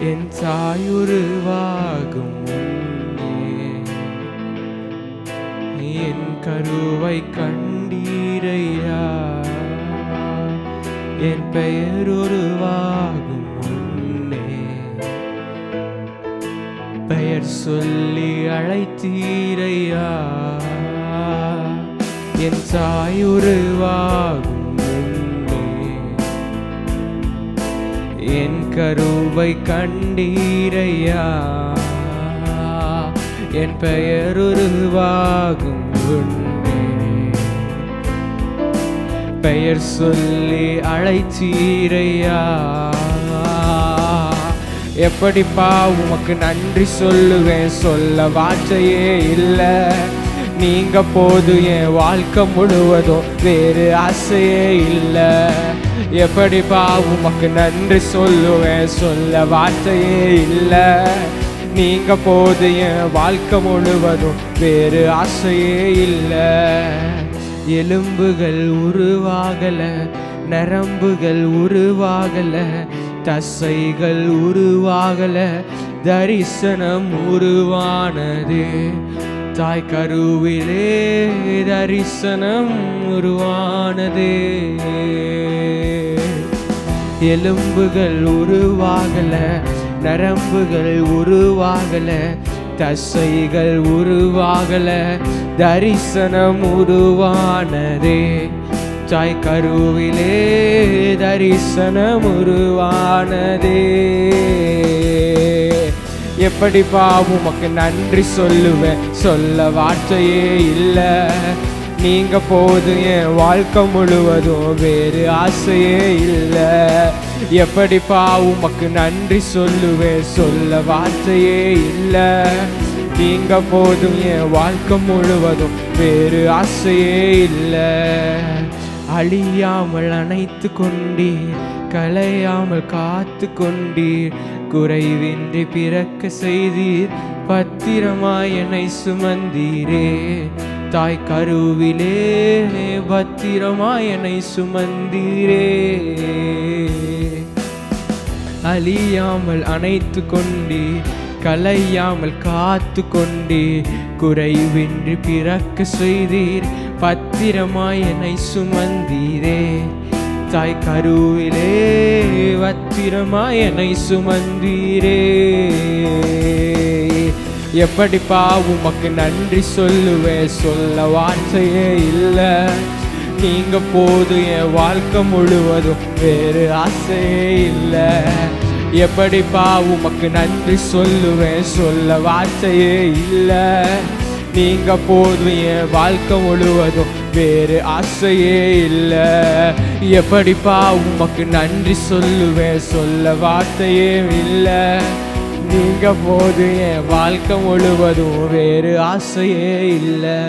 என் தாயுருவாகும் முன்னே என் கருவை கண்டீரையா. என் பெயர் உருவாகும் முன்னே பெயர் சொல்லி அழைத்தீரையா. என் தாயுருவாகும் முன்னே என் கருவை கண்டீரையா. என் பெயர் உருவாகும் முன்னே பெயர் சொல்லி அழைத்தீரையா. எப்படிப்பா உமக்கு நன்றி சொல்லுவேன், சொல்ல வார்த்தையே இல்லை. நீங்க போது என் வாழ்க்கை முழுவதும் வேறு ஆசையே இல்லை. எப்படிப்பா உமக்கு நன்றி சொல்லுவேன், சொல்ல வார்த்தையே இல்லை. நீங்க போது என் வாழ்க்கை முழுவதும் வேறு ஆசையே இல்லை. எலும்புகள் உருவாகல, நரம்புகள் உருவாகல, தசைகள் உருவாகல, தரிசனம் உருவானது. தாய் கருவிலே தரிசனம் உருவானது. எலும்புகள் உருவாகல, நரம்புகள் உருவாகல, தசைகள் உருவாகல, தரிசனம் உருவானதே. தாய் கருவிலே தரிசனம் உருவானதே. எப்படிப்பா உமக்கு நன்றி சொல்லுவேன், சொல்ல வார்த்தையே இல்லை. நீங்க போது என் வாழ்க்கை முழுவதும் வேறு ஆசையே இல்லை. எப்படிப்பா உமக்கு நன்றி சொல்லுவேன், சொல்ல வார்த்தையே இல்லை. நீங்க போதும் என் வாழ்க்கை முழுவதும் வேறு ஆசையே இல்லை. அழியாமல் அணைத்து கொண்டீர், கலையாமல் காத்து கொண்டீர், குறைவின்றி பிறக்க செய்தீர், பத்திரமாய் என்னை சுமந்தீரே. தாய் கருவிலே பத்திரமாய் என்னை சுமந்தீரே. அழியாமல் அணைத்து கொண்டீர், கலையாமல் காத்து கொண்டீர், குறைவின்றி பிறக்க செய்தீர், பத்திரமாய் என்னை சுமந்தீரே. தாய் கருவிலே பத்திரமாய் என்னை சுமந்தீரே. எப்படிப்பா உமக்கு நன்றி சொல்லுவேன், சொல்ல வார்த்தையே இல்லை. நீங்க போது என் வாழ்க்கை முழுவதும் வேறு ஆசையே இல்லை. எப்படிப்பா உமக்கு நன்றி சொல்லுவேன், சொல்ல வார்த்தையே இல்லை. நீங்க போது என் வாழ்க்கை முழுவதும் வேறு ஆசையே இல்லை. எப்படிப்பா உமக்கு நன்றி சொல்லுவேன், சொல்ல வார்த்தையே இல்லை. நீங்க போது என் வாழ்க்கை முழுவதும் வேறு ஆசையே இல்லை.